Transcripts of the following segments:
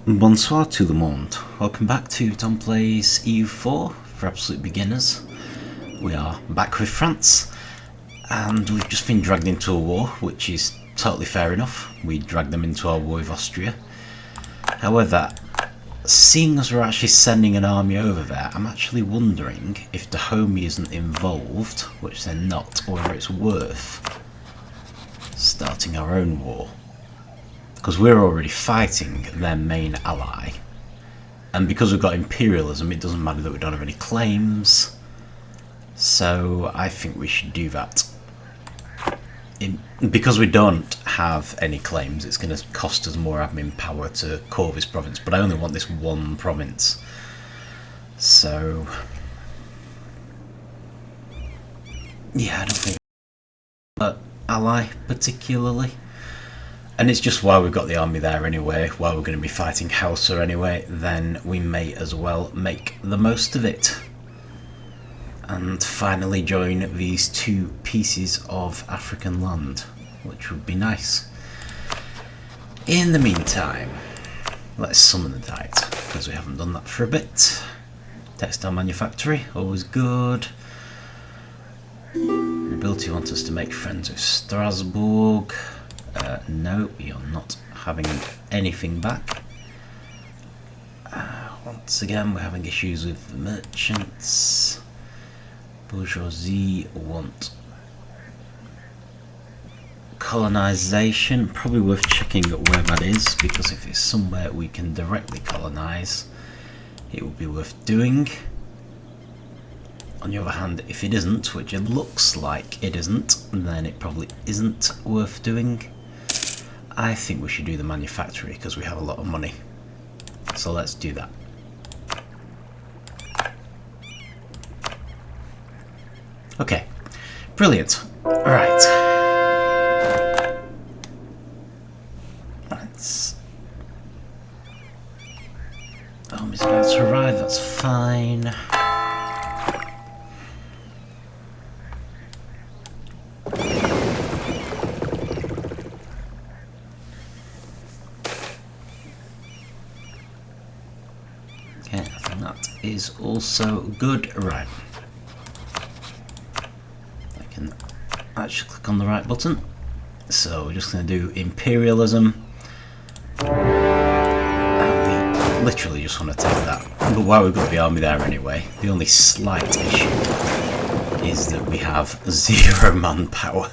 Bonsoir tout le monde. Welcome back to Dahomey's EU4 for absolute beginners. We are back with France, and we've just been dragged into a war, which is totally fair enough. We dragged them into our war with Austria. However, seeing as we're actually sending an army over there, I'm actually wondering if Dahomey isn't involved, which they're not, or whether it's worth starting our own war. Because we're already fighting their main ally, and because we've got imperialism, it doesn't matter that we don't have any claims, so I think we should do that. Because we don't have any claims, it's going to cost us more admin power to core this province, but I only want this one province, so yeah, I don't think ally particularly. And it's just while we've got the army there anyway, while we're going to be fighting Hausa anyway, then we may as well make the most of it. And finally join these two pieces of African land, which would be nice. In the meantime, let's summon the Diet, because we haven't done that for a bit. Textile manufactory, always good. Ability wants us to make friends with Strasbourg. No, you're not having anything back. Once again, we're having issues with the merchants. Bourgeoisie want colonisation. Probably worth checking where that is, because if it's somewhere we can directly colonise, it would be worth doing. On the other hand, if it isn't, which it looks like it isn't, then it probably isn't worth doing. I think we should do the manufactory because we have a lot of money. So let's do that. Okay, brilliant. Right. Let's... Army's about to arrive, that's fine. Is also good. Right, I can actually click on the right button, so we're just going to do imperialism, and we literally just want to take that. But while we've got the army there anyway, the only slight issue is that we have 0 manpower,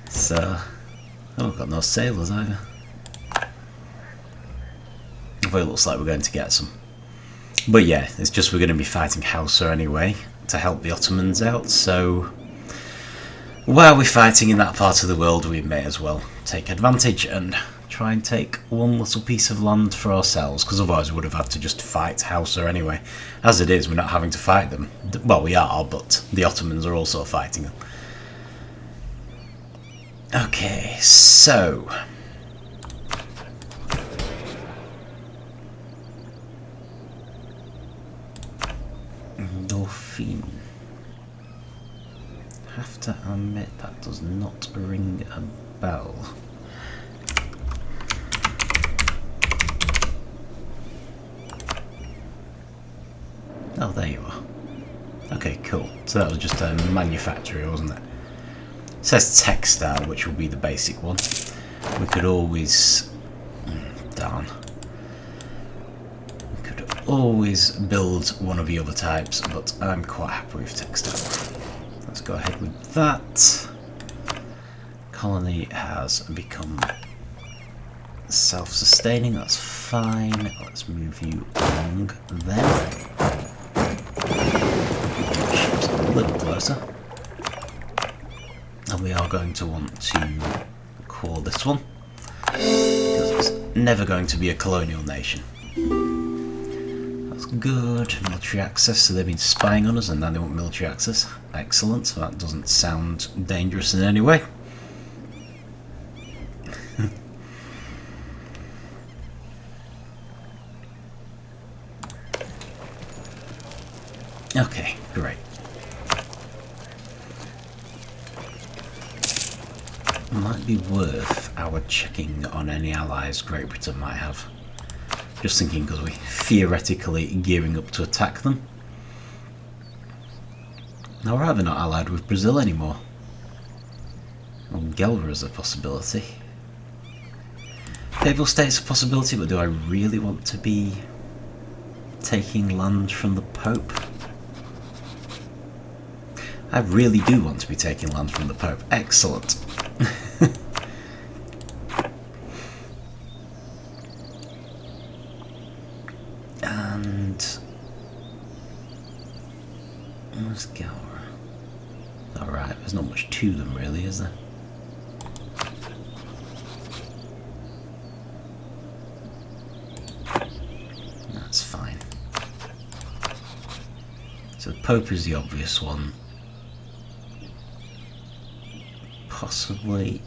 so we've got no sailors either, although it looks like we're going to get some. But yeah, it's just we're going to be fighting Hausa anyway to help the Ottomans out, so while we're fighting in that part of the world, we may as well take advantage and try and take one little piece of land for ourselves, because otherwise we would have had to just fight Hausa anyway. As it is, we're not having to fight them. Well, we are, but the Ottomans are also fighting them. Okay, so... have to admit that does not ring a bell. Oh, there you are. Okay, cool. So that was just a manufacturer, wasn't it? It says textile, which will be the basic one. We could always... darn. Always build one of the other types, but I'm quite happy with textile. Let's go ahead with that. Colony has become self-sustaining, that's fine. Let's move you along then. Ships a little closer. And we are going to want to core this one, because it's never going to be a colonial nation. Good. Military access, so they've been spying on us and now they want military access. Excellent, so that doesn't sound dangerous in any way. Okay, great. Might be worth our checking on any allies Great Britain might have. Just thinking because we're theoretically gearing up to attack them. Now we're either not allied with Brazil anymore. Well, Gelra is a possibility. Papal State's a possibility, but do I really want to be taking land from the Pope? I really do want to be taking land from the Pope. Excellent. And where's Gelra? Alright, there's not much to them really, is there? That's fine. So the Pope is the obvious one. Possibly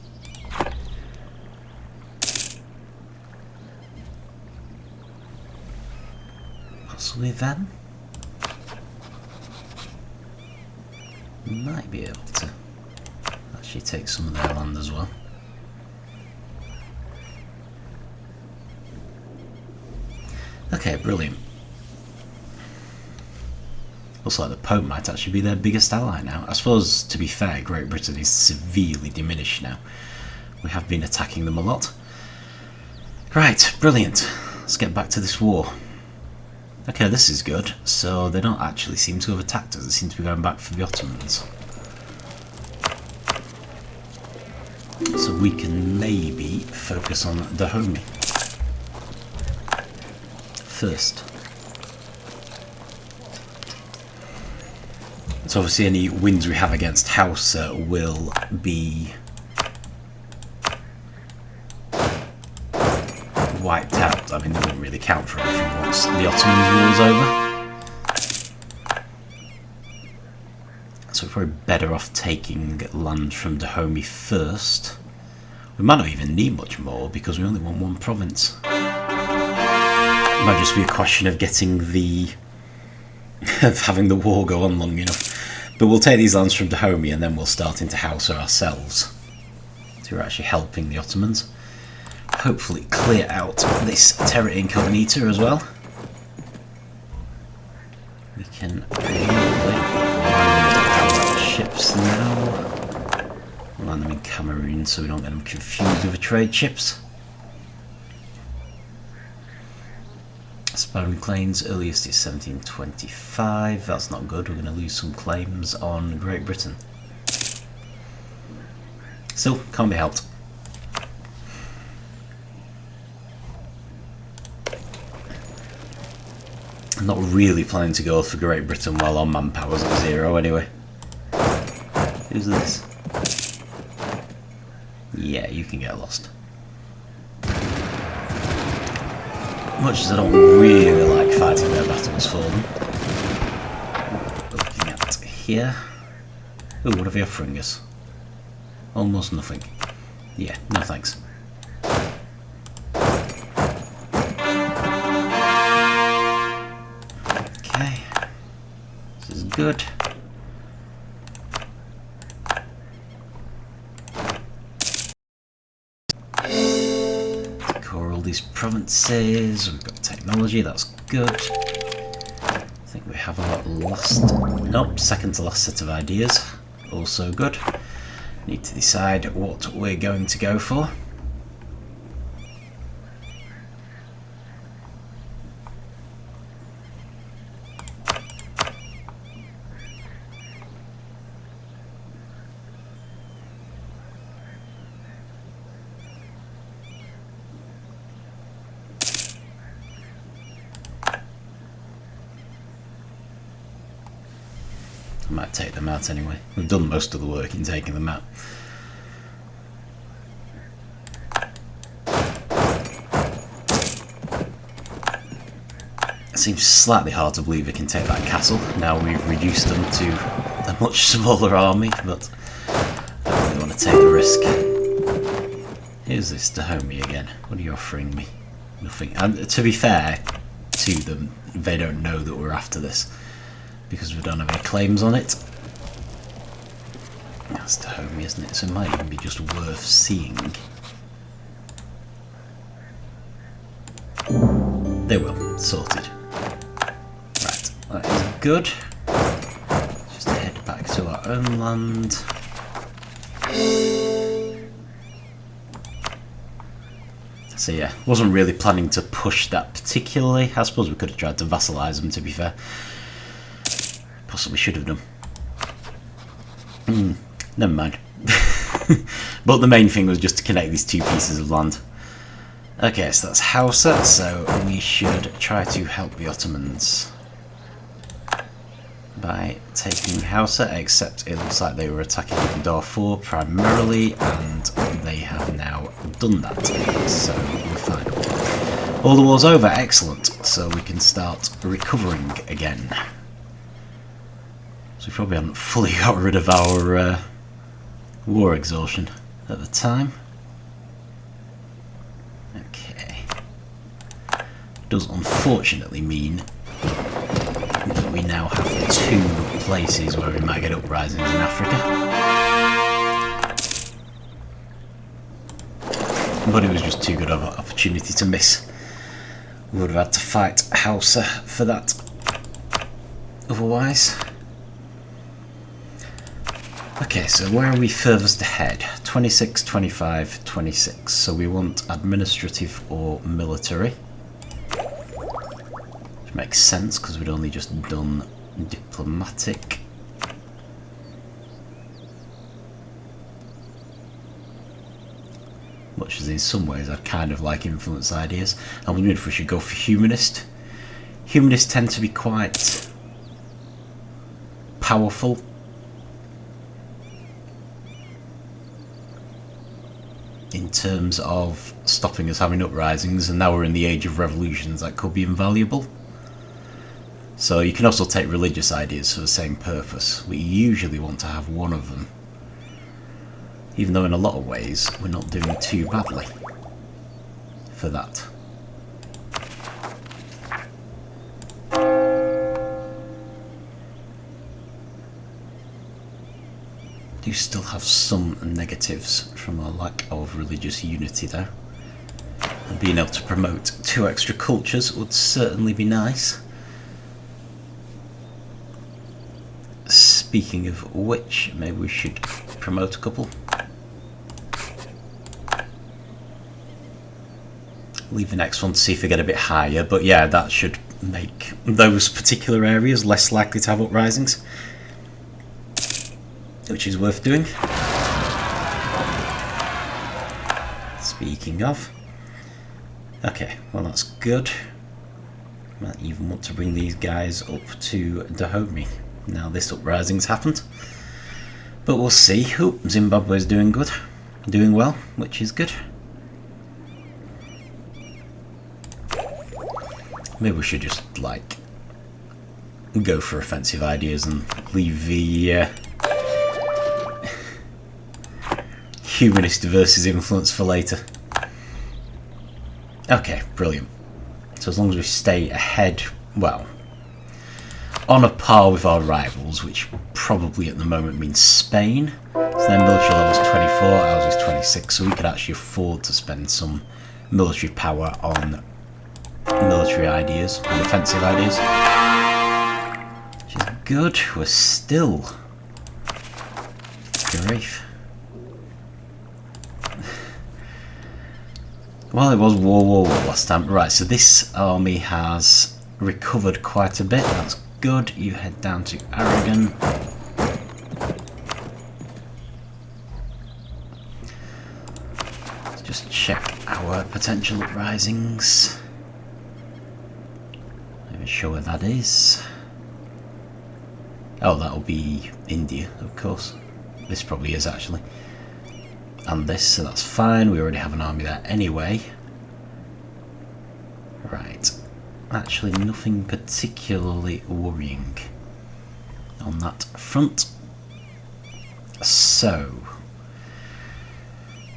them? Might be able to actually take some of their land as well. Okay, brilliant. Looks like the Pope might actually be their biggest ally now. I suppose, to be fair, Great Britain is severely diminished now. We have been attacking them a lot. Right, brilliant. Let's get back to this war. Okay, this is good. So they don't actually seem to have attacked us. They seem to be going back for the Ottomans. So we can maybe focus on Dahomey first. So obviously any wins we have against Hausa will be wiped out. I mean, they won't really count for anything once the Ottomans war is over. So we're probably better off taking land from Dahomey first. We might not even need much more because we only want one province. It might just be a question of getting of having the war go on long enough. But we'll take these lands from Dahomey and then we'll start into Hausa ourselves. So we're actually helping the Ottomans. Hopefully clear out this terra incognita as well. We can land our ships now. Land them in Cameroon so we don't get them confused with the trade ships. Aspiring claims, earliest is 1725. That's not good. We're going to lose some claims on Great Britain. Still, can't be helped. I'm not really planning to go for Great Britain while our manpower's at 0 anyway. Who's this? Yeah, you can get lost. Much as I don't really like fighting their battles for them. Looking at here. Ooh, what are they offering us? Almost nothing. Yeah, no thanks. Okay. This is good. These provinces, we've got technology, that's good. I think we have our second to last set of ideas, also good. Need to decide what we're going to go for. I might take them out anyway. We've done most of the work in taking them out. It seems slightly hard to believe we can take that castle. Now we've reduced them to a much smaller army, but I don't really want to take the risk. Here's this Dahomey again. What are you offering me? Nothing. And to be fair to them, they don't know that we're after this, because we don't have any claims on it. That's Dahomey, isn't it? So it might even be just worth seeing. They will. Sorted. Right, that is good. Just head back to our own land. So yeah, wasn't really planning to push that particularly. I suppose we could have tried to vassalise them, to be fair. Possibly should have done. Never mind. But the main thing was just to connect these two pieces of land. Okay, so that's Hausa, so we should try to help the Ottomans by taking Hausa, except it looks like they were attacking Darfur primarily, and they have now done that, so we're fine. All the war's over, excellent, so we can start recovering again. So we probably haven't fully got rid of our war exhaustion at the time. Okay. Does unfortunately mean that we now have two places where we might get uprisings in Africa. But it was just too good of an opportunity to miss. We would have had to fight Hausa for that otherwise. Okay, so where are we furthest ahead? 26, 25, 26. So we want administrative or military. Which makes sense because we'd only just done diplomatic. Much as in some ways I'd kind of like influence ideas. I wondering if we should go for humanist. Humanists tend to be quite powerful. In terms of stopping us having uprisings, and now we're in the age of revolutions, that could be invaluable. So you can also take religious ideas for the same purpose. We usually want to have one of them, even though in a lot of ways we're not doing too badly for that. Do still have some negatives from our lack of religious unity though. And being able to promote 2 extra cultures would certainly be nice. Speaking of which, maybe we should promote a couple. Leave the next one to see if they get a bit higher, but yeah, that should make those particular areas less likely to have uprisings. Which is worth doing. Speaking of. Okay, well that's good. Might even want to bring these guys up to Dahomey. Now this uprising's happened. But we'll see. Oh, Zimbabwe's doing good. Doing well, which is good. Maybe we should just, like, go for offensive ideas and leave the humanist versus influence for later. Okay, brilliant. So as long as we stay ahead, well, on a par with our rivals, which probably at the moment means Spain. So their military level's 24, ours is 26, so we could actually afford to spend some military power on military ideas, on offensive ideas. Which is good. We're still... grief. Well, it was war last time. Right, so this army has recovered quite a bit. That's good. You head down to Aragon. Let's just check our potential uprisings. Not even sure where that is. Oh, that'll be India, of course. This probably is actually. And this, so that's fine. We already have an army there anyway. Right. Actually, nothing particularly worrying on that front. So,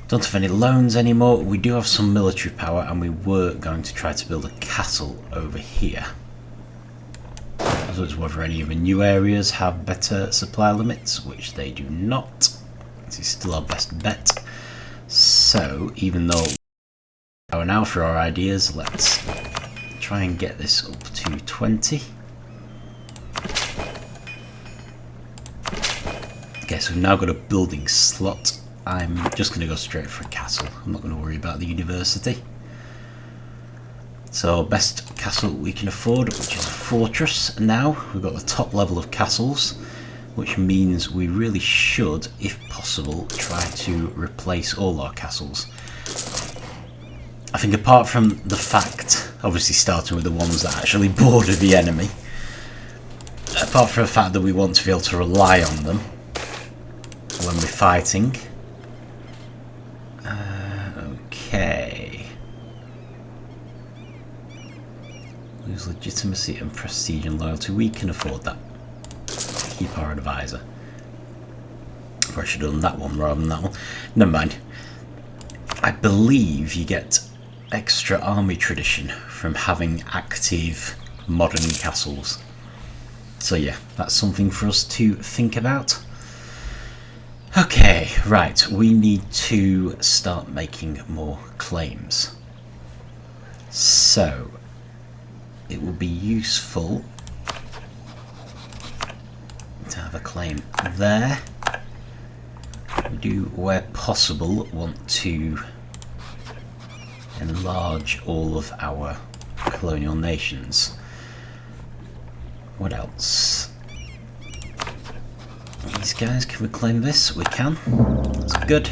don't have any loans anymore. We do have some military power, and we were going to try to build a castle over here. So it's whether any of the new areas have better supply limits, which they do not. This is still our best bet. So, even though we are now for our ideas, let's try and get this up to 20. Okay, so we've now got a building slot. I'm just going to go straight for a castle. I'm not going to worry about the university. So best castle we can afford, which is a fortress. Now we've got the top level of castles, which means we really should, if possible, try to replace all our castles. I think apart from the fact, obviously starting with the ones that actually border the enemy, apart from the fact that we want to be able to rely on them when we're fighting. Okay. Lose legitimacy and prestige and loyalty. We can afford that. Keep our advisor. I should have done that one rather than that one. Never mind. I believe you get extra army tradition from having active modern castles. So yeah, that's something for us to think about. Okay, right, we need to start making more claims. So, it will be useful to have a claim there. We do, where possible, want to enlarge all of our colonial nations. What else? These guys, can we claim this? We can. That's good.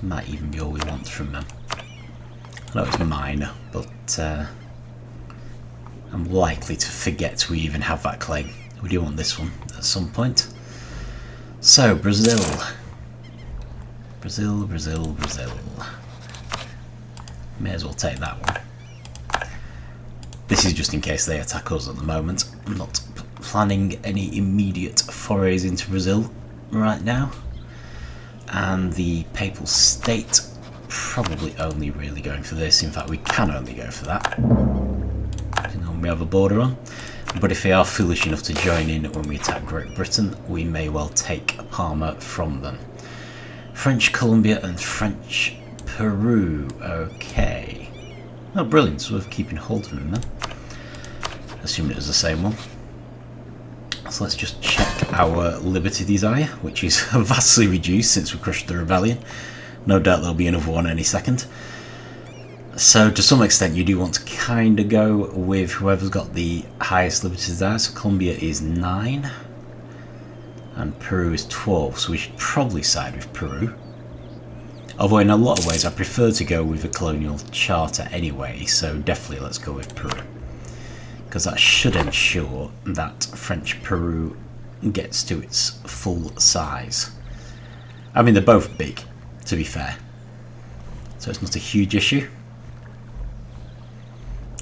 Might even be all we want from them. I know it's minor, but I'm likely to forget we even have that claim. We do want this one at some point. So, Brazil. Brazil. May as well take that one. This is just in case they attack us at the moment. I'm not planning any immediate forays into Brazil right now. And the Papal State, probably only really going for this. In fact, we can only go for that. We have a border on. But if they are foolish enough to join in when we attack Great Britain, we may well take Parma from them. French Colombia and French Peru. Okay. Oh, brilliant. It's worth keeping hold of them then. Assuming it was the same one. So let's just check our liberty desire, which is vastly reduced since we crushed the rebellion. No doubt there'll be another one any second. So to some extent you do want to kind of go with whoever's got the highest liberty desire. So Colombia is 9 and Peru is 12, so we should probably side with Peru. Although in a lot of ways I prefer to go with a colonial charter anyway, so definitely let's go with Peru. Because that should ensure that French Peru gets to its full size. I mean, they're both big, to be fair. So it's not a huge issue.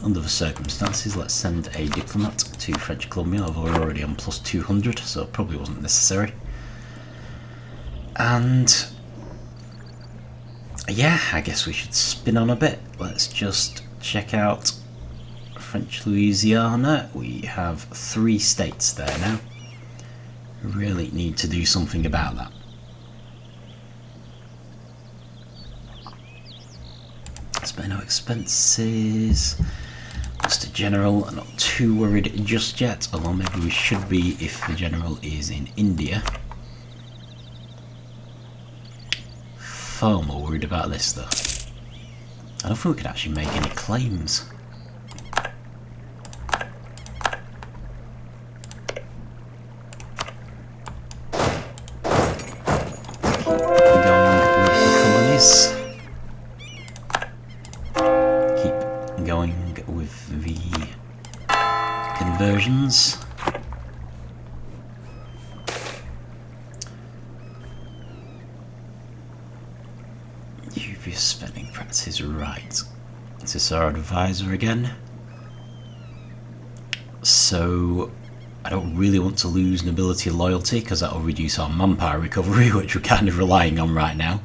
Under the circumstances, let's send a diplomat to French Colombia, although we're already on plus 200, so it probably wasn't necessary. And yeah, I guess we should spin on a bit. Let's just check out French Louisiana. We have 3 states there now. We really need to do something about that. Spare no expenses. Just a general, I'm not too worried just yet, although maybe we should be if the general is in India. Far more worried about this though. I don't think we could actually make any claims. Conversions. Dubious spending practices, right. Is this our advisor again? So I don't really want to lose nobility loyalty because that will reduce our manpower recovery, which we're kind of relying on right now.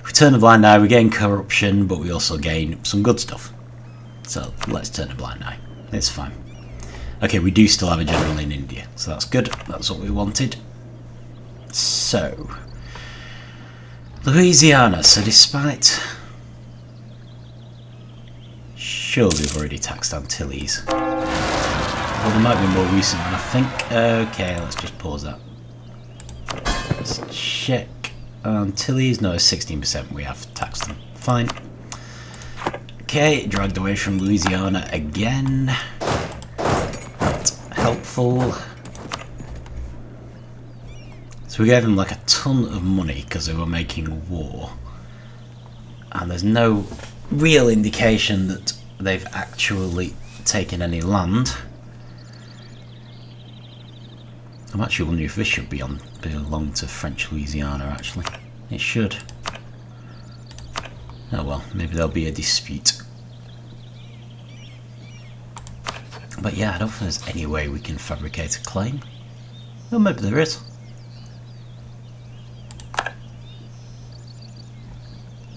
If we turn a blind eye, we gain corruption, but we also gain some good stuff. So let's turn a blind eye. It's fine. Okay, we do still have a general in India, so that's good. That's what we wanted. So, Louisiana, so despite... Surely we've already taxed Antilles. Well, there might be more recent one, I think. Okay, let's just pause that. Let's check. Antilles, no, 16% we have taxed them. Fine. Okay, dragged away from Louisiana again. Not helpful. So we gave them like a ton of money because they were making war. And there's no real indication that they've actually taken any land. I'm actually wondering if this should belong to French Louisiana, actually. It should. Oh well, maybe there'll be a dispute. But yeah, I don't think there's any way we can fabricate a claim. Well, maybe there is.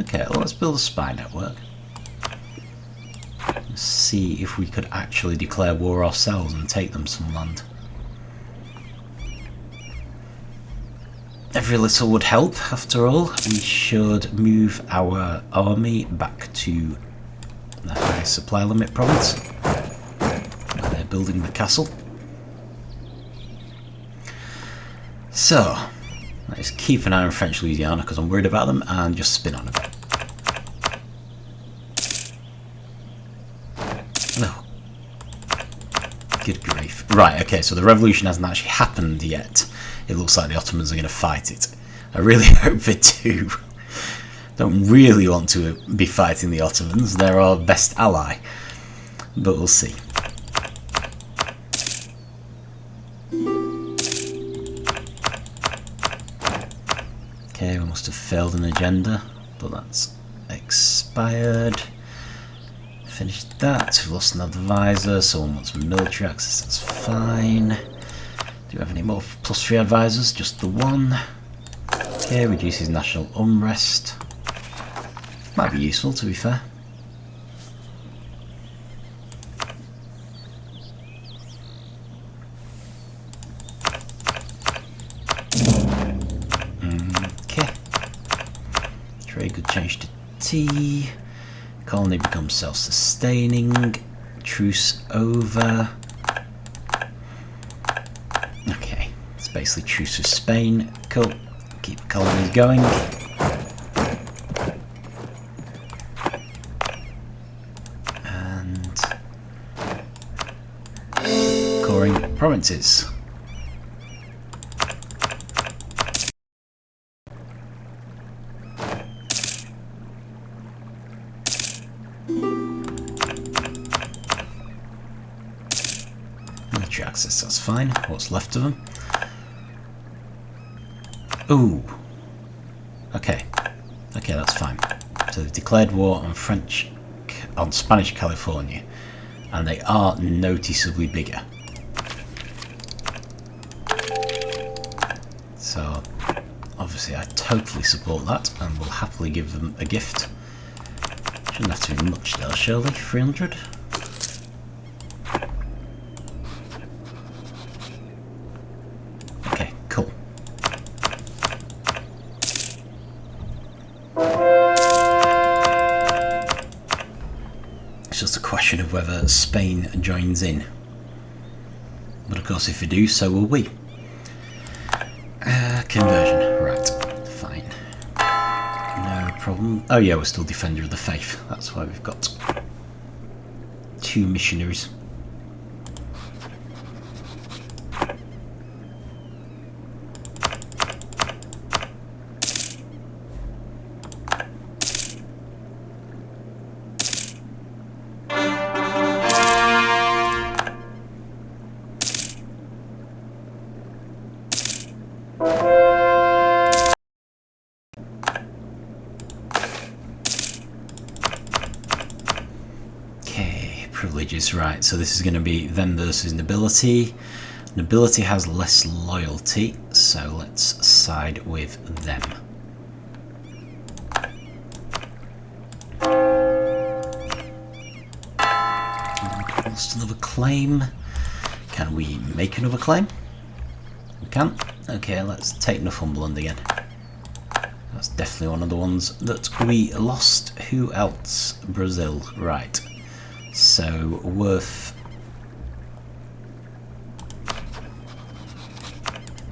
Okay, well, let's build a spy network. Let's see if we could actually declare war ourselves and take them some land. Every little would help, after all. We should move our army back to the high supply limit province, where they're building the castle. So, let's keep an eye on French Louisiana because I'm worried about them, and just spin on a bit. No. Good grief. Right, okay, so the revolution hasn't actually happened yet. It looks like the Ottomans are going to fight it. I really hope they do. Don't really want to be fighting the Ottomans. They're our best ally. But we'll see. Okay, we must have failed an agenda, but that's expired. Finished that. We've lost an advisor. Someone wants military access. That's fine. Do we have any more +3 advisors? Just the one. Okay, reduces national unrest. Might be useful, to be fair. Okay. Trade could change to T. Colony becomes self-sustaining. Truce over. Okay, it's basically truce with Spain. Cool. Keep colonies going. And coring provinces. Military access, that's fine. What's left of them? Ooh. Okay. Okay, that's fine. So they've declared war on Spanish California, and they are noticeably bigger. So obviously I totally support that and will happily give them a gift. Shouldn't have to be much though, surely. 300? Okay, cool. It's just a question of whether Spain joins in. But of course if we do, so will we. Conversion, right, fine. No problem. Oh yeah, we're still Defender of the Faith. That's why we've got 2 missionaries. Privileges, right, so this is going to be them versus nobility. Nobility has less loyalty, so let's side with them. Lost another claim. Can we make another claim? We can. Okay, let's take Northumberland again. That's definitely one of the ones that we lost. Who else? Brazil, right. So, worth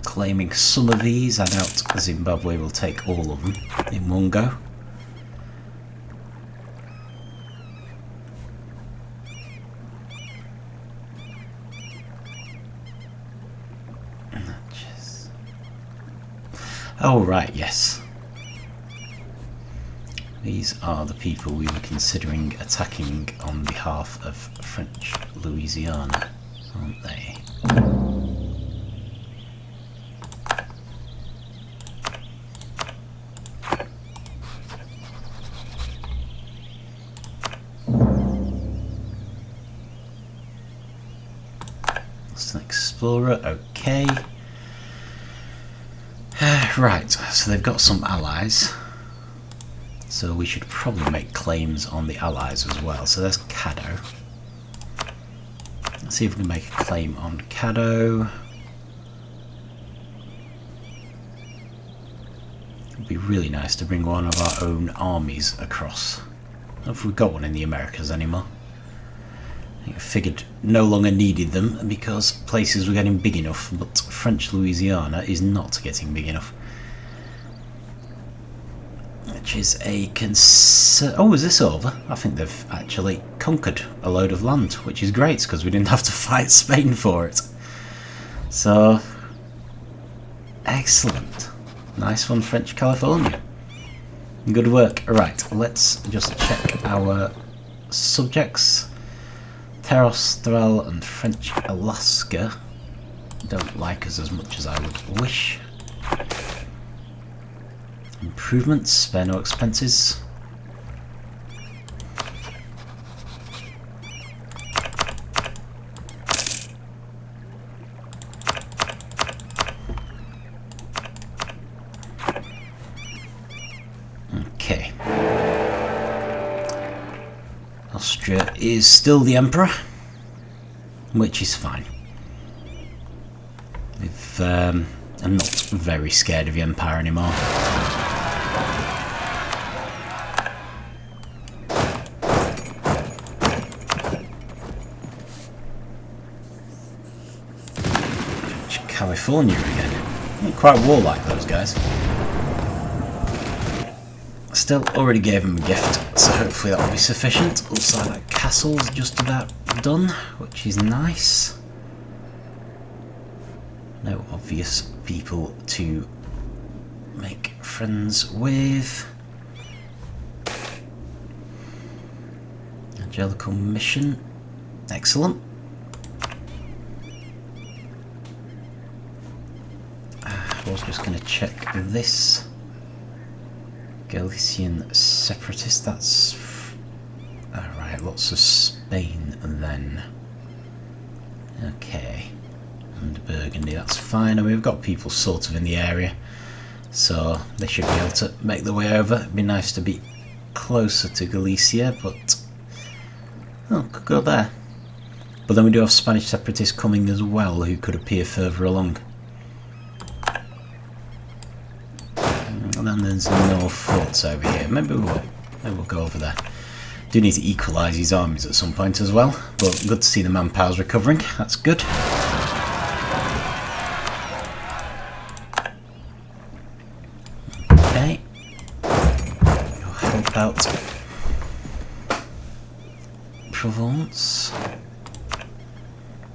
claiming some of these. I doubt Zimbabwe will take all of them in one go. Oh right, yes. These are the people we were considering attacking on behalf of French Louisiana, aren't they? That's an explorer, okay. Right, so they've got some allies. So we should probably make claims on the allies as well. So there's Caddo. Let's see if we can make a claim on Caddo. It would be really nice to bring one of our own armies across. I don't know if we've got one in the Americas anymore. I figured no longer needed them because places were getting big enough, but French Louisiana is not getting big enough. Which is a concern. Oh, is this over? I think they've actually conquered a load of land, which is great because we didn't have to fight Spain for it. So, excellent. Nice one, French California. Good work. Right, let's just check our subjects. Terrestrial and French Alaska don't like us as much as I would wish. Improvements, spare no expenses. Okay. Austria is still the emperor, which is fine. I'm not very scared of the empire anymore. California again. Not quite warlike, those guys. Still, already gave him a gift, so hopefully that will be sufficient. Looks like that castle's just about done, which is nice. No obvious people to make friends with. Angelical mission. Excellent. I was just going to check this. Galician separatist, that's... Alright, lots of Spain then. Okay. And Burgundy, that's fine. I mean, we've got people sort of in the area, so they should be able to make their way over. It'd be nice to be closer to Galicia, but... Oh, could go there. But then we do have Spanish separatists coming as well, who could appear further along. And then there's no forts over here. Maybe we'll go over there. Do need to equalise these armies at some point as well, but good to see the manpower's recovering. That's good. Okay. You'll help out Provence.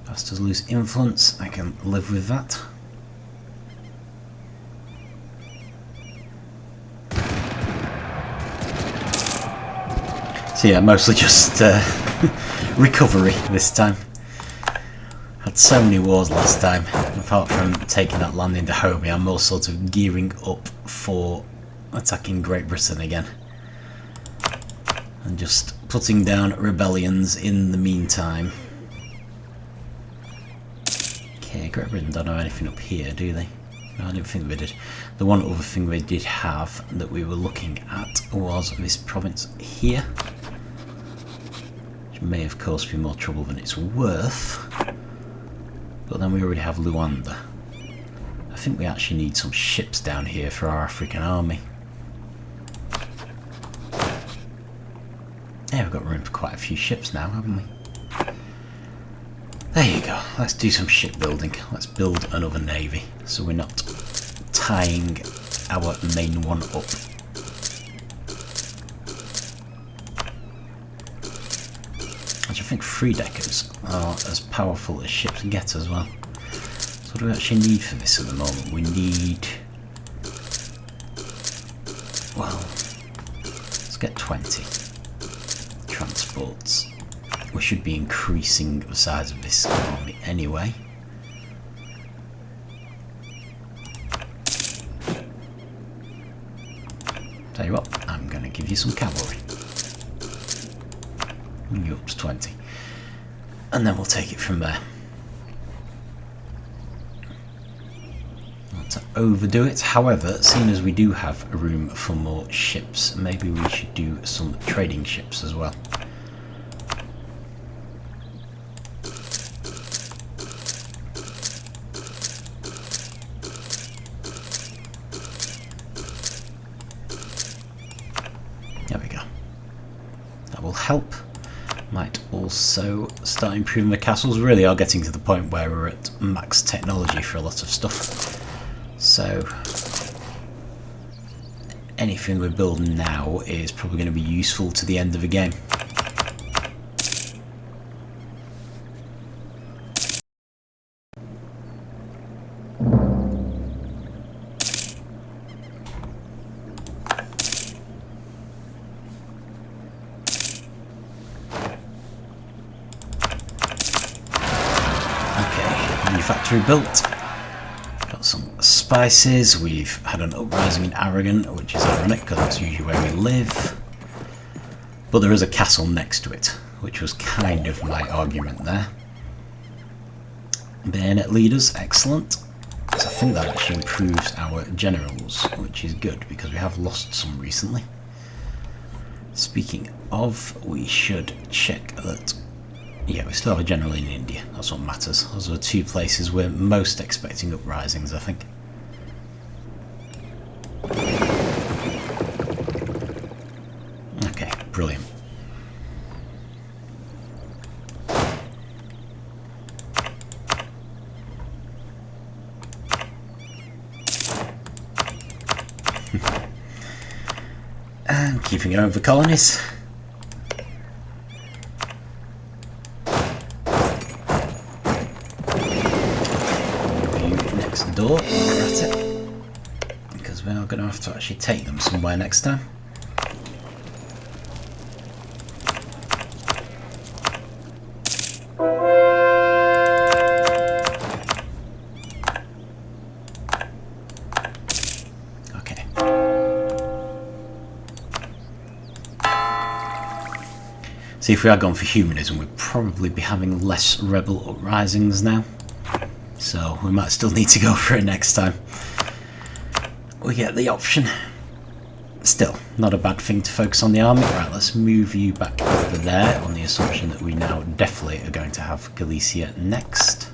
Bastards lose influence. I can live with that. So yeah, mostly just recovery this time. Had so many wars last time. Apart from taking that land in Dahomey, I'm more sort of gearing up for attacking Great Britain again. And just putting down rebellions in the meantime. Okay, Great Britain don't have anything up here, do they? No, I didn't think they did. The one other thing they did have that we were looking at was this province here. May of course be more trouble than it's worth, but then we already have Luanda. I think we actually need some ships down here for our African army. Yeah, we've got room for quite a few ships now, haven't we? There you go. Let's do some shipbuilding. Let's build another navy, so we're not tying our main one up. I think 3-deckers are as powerful as ships get as well. So what do we actually need for this at the moment? We need... well, let's get 20 transports. We should be increasing the size of this army anyway. Tell you what, I'm going to give you some cavalry. You up to 20. And then we'll take it from there. Not to overdo it, however, seeing as we do have room for more ships, maybe we should do some trading ships as well. There we go. That will help. Might also start improving the castles. Really are getting to the point where we're at max technology for a lot of stuff. So anything we're building now is probably going to be useful to the end of the game. Factory built. Got some spices. We've had an uprising in Aragon, which is ironic because that's usually where we live. But there is a castle next to it, which was kind of my argument there. Bayonet leaders, excellent. So I think that actually improves our generals, which is good because we have lost some recently. Speaking of, we should check that. Yeah, we still have a general in India, that's what matters. Those are the two places we're most expecting uprisings, I think. Okay, brilliant. And keeping going with the colonies. Door, we're at it, because we are going to have to actually take them somewhere next time. Okay. See, if we had gone for humanism, we'd probably be having less rebel uprisings now. So we might still need to go for it next time. We get the option. Still, not a bad thing to focus on the army. Right, let's move you back over there on the assumption that we now definitely are going to have Galicia next.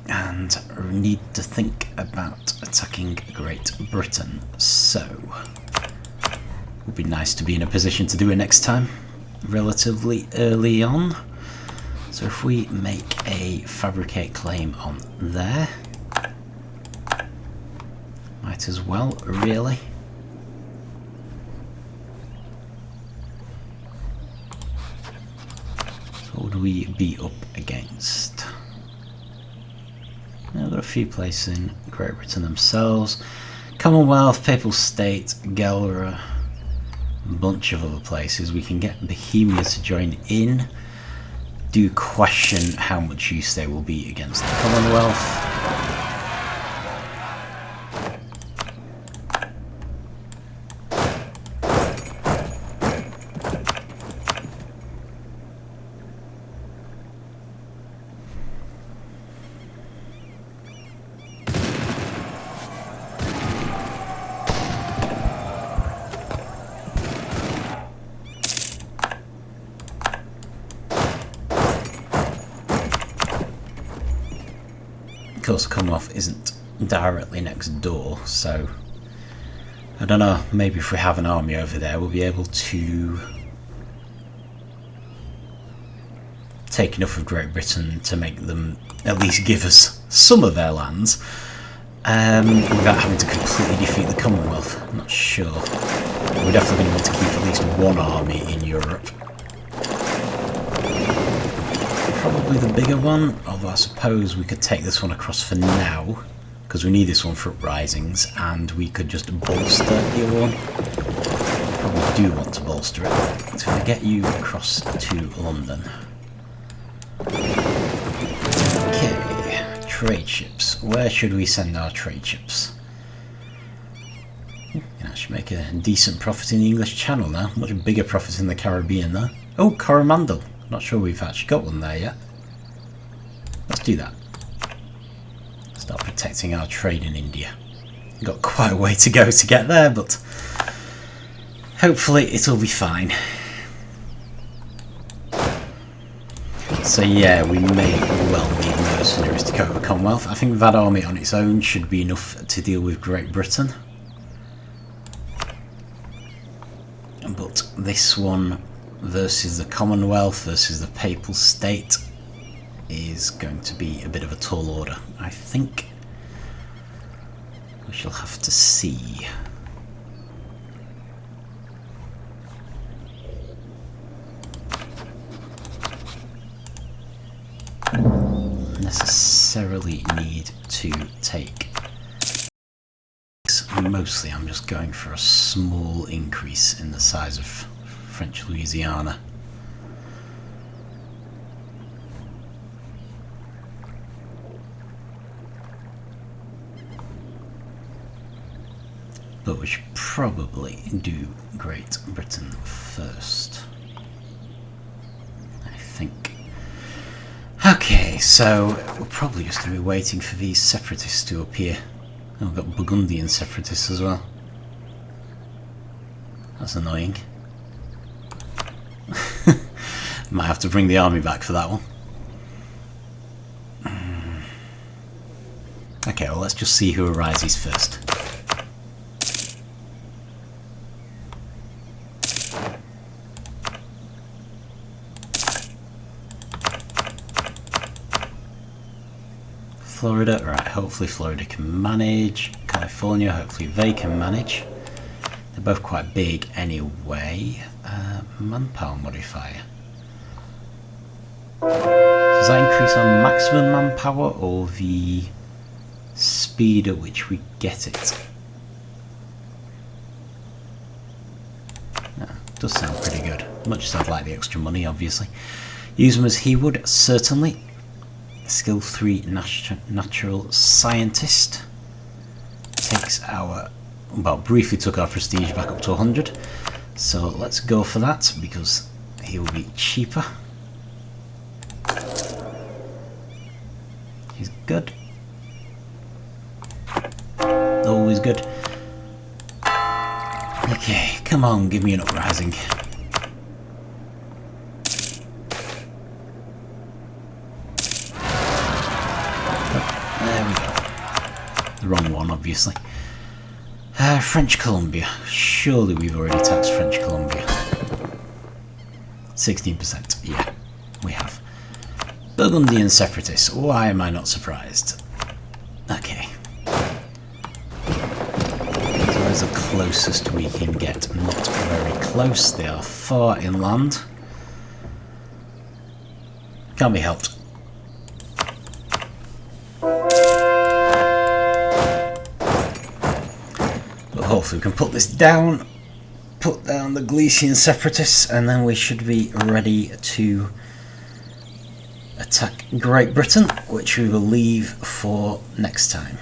And we need to think about attacking Great Britain. So, it would be nice to be in a position to do it next time, relatively early on. So if we make a fabricate claim on there, might as well, really. So what would we be up against? Now, there are a few places in Great Britain themselves. Commonwealth, Papal State, Galra, a bunch of other places. We can get Bohemia to join in. Do question how much use they will be against the Commonwealth. Of course, the Commonwealth isn't directly next door, so I don't know, maybe if we have an army over there we'll be able to take enough of Great Britain to make them at least give us some of their lands without having to completely defeat the Commonwealth. I'm not sure. We're definitely going to want to keep at least one army in Europe. Probably the bigger one, although I suppose we could take this one across for now, because we need this one for uprisings, and we could just bolster the other one. Probably do want to bolster it. So if I get you across to London. Okay, trade ships. Where should we send our trade ships? Can actually make a decent profit in the English Channel now. Much bigger profit in the Caribbean though. Oh, Coromandel. Not sure we've actually got one there yet. Let's do that. Start protecting our trade in India. Got quite a way to go to get there, but hopefully it'll be fine. So yeah, we may well need mercenaries to cope with Commonwealth. I think that army on its own should be enough to deal with Great Britain. But this one versus the Commonwealth versus the Papal State is going to be a bit of a tall order. I think we shall have to see. Necessarily need to take. Mostly I'm just going for a small increase in the size of French Louisiana. But we should probably do Great Britain first, I think. Okay, so we're probably just going to be waiting for these separatists to appear. Oh, we've got Burgundian separatists as well. That's annoying. Might have to bring the army back for that one. Okay, well let's just see who arises first. Florida, right, hopefully Florida can manage. California, hopefully they can manage. They're both quite big anyway. Manpower modifier. Does that increase our maximum manpower or the speed at which we get it? Does sound pretty good. Much as I'd like the extra money, obviously. Use them as he would, certainly. Skill 3 natural scientist. Takes our, well, briefly took our prestige back up to 100. So let's go for that because he will be cheaper. He's good. Always good. Okay, come on, give me an uprising. There we go. The wrong one, obviously. French Columbia. Surely we've already taxed French Columbia. 16%. Yeah, we have. Burgundian separatists. Why am I not surprised? Okay. So where's the closest we can get? Not very close. They are far inland. Can't be helped. Hopefully we can put this down, put down the Galician separatists, and then we should be ready to attack Great Britain, which we will leave for next time.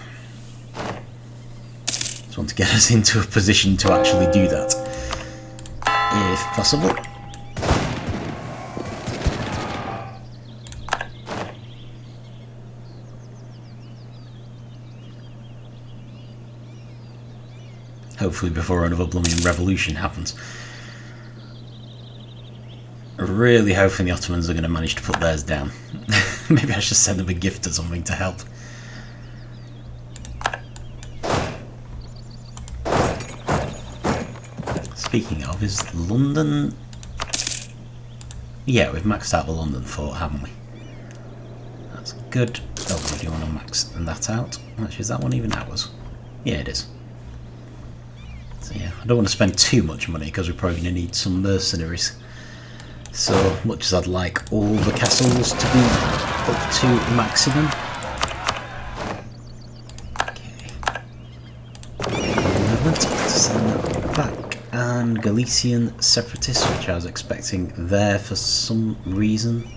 Just want to get us into a position to actually do that, if possible. Hopefully before another blooming revolution happens. Really hoping the Ottomans are going to manage to put theirs down. Maybe I should send them a gift or something to help. Speaking of, is London... Yeah, we've maxed out the London fort, haven't we? That's good. Oh, we do want to max that out. Actually, is that one even ours? Yeah, it is. So yeah, I don't want to spend too much money because we're probably going to need some mercenaries. So much as I'd like all the castles to be up to maximum. Okay. Moment, send that back. And Galician separatists, which I was expecting there for some reason.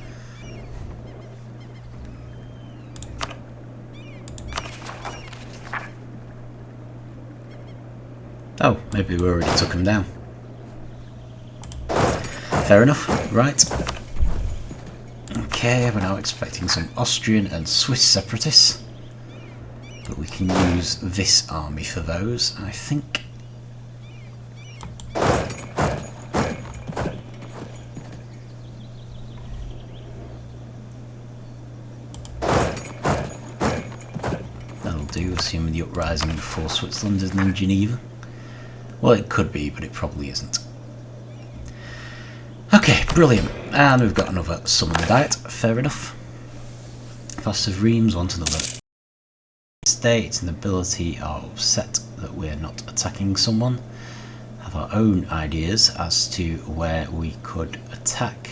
Oh, maybe we already took them down. Fair enough, right. Okay, we're now expecting some Austrian and Swiss separatists. But we can use this army for those, I think. That'll do, assuming the uprising before Switzerland isn't in Geneva. Well, it could be, but it probably isn't. Okay, brilliant. And we've got another summon the diet. Fair enough. Fast of Reims, want another state. Nobility are upset that we're not attacking someone. Have our own ideas as to where we could attack.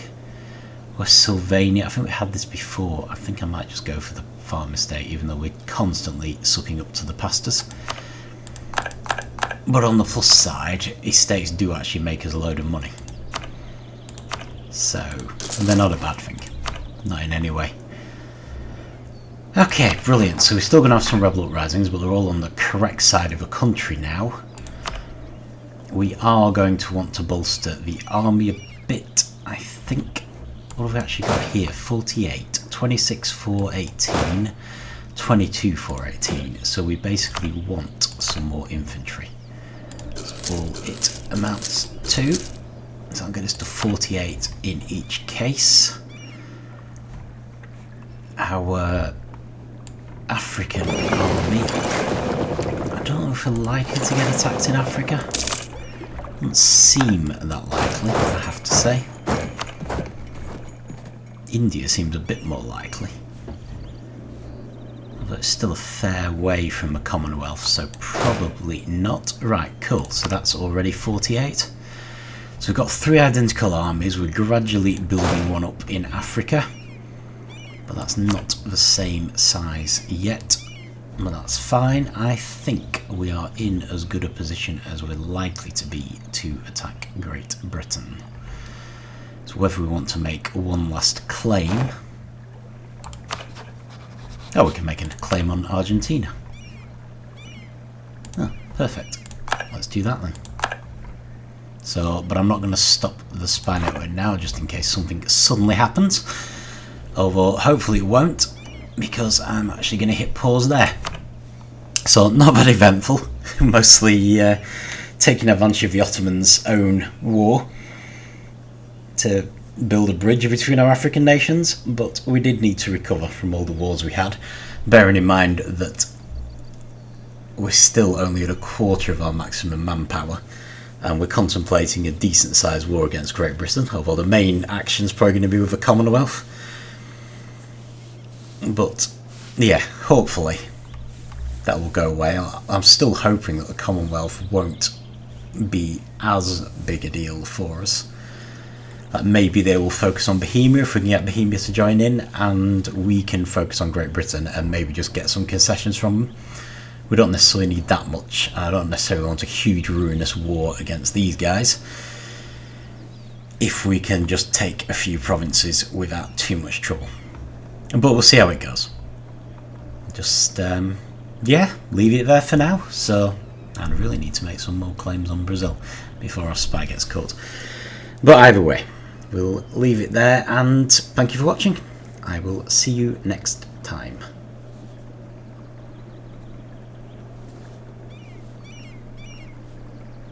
West Sylvania, I think we had this before. I think I might just go for the farm estate, even though we're constantly sucking up to the pastors. But on the plus side, estates do actually make us a load of money. So, they're not a bad thing. Not in any way. Okay, brilliant. So we're still going to have some rebel uprisings, but they're all on the correct side of the country now. We are going to want to bolster the army a bit, I think. What have we actually got here? 48, 26 for 18, 22 for 18. So we basically want some more infantry. That's all it amounts to. So I'll get us to 48 in each case. Our African army. I don't know if we're likely to get attacked in Africa. Doesn't seem that likely, I have to say. India seems a bit more likely. Although it's still a fair way from the Commonwealth, so probably not. Right, cool. So that's already 48. So we've got 3 identical armies. We're gradually building one up in Africa. But that's not the same size yet. But that's fine. I think we are in as good a position as we're likely to be to attack Great Britain. So whether we want to make one last claim... Oh, we can make a claim on Argentina. Oh, perfect. Let's do that then. So, but I'm not going to stop the spy network now, just in case something suddenly happens. Although, hopefully it won't, because I'm actually going to hit pause there. So, not very eventful. Mostly taking advantage of the Ottomans' own war to build a bridge between our African nations, but we did need to recover from all the wars we had, bearing in mind that we're still only at a quarter of our maximum manpower. And we're contemplating a decent sized war against Great Britain, although the main action's probably going to be with the Commonwealth. But yeah, hopefully that will go away. I'm still hoping that the Commonwealth won't be as big a deal for us. Maybe they will focus on Bohemia if we can get Bohemia to join in, and we can focus on Great Britain and maybe just get some concessions from them. We don't necessarily need that much. I don't necessarily want a huge ruinous war against these guys. If we can just take a few provinces without too much trouble. But we'll see how it goes. Just, yeah, leave it there for now. So, I really need to make some more claims on Brazil before our spy gets caught. But either way, we'll leave it there, and thank you for watching. I will see you next time.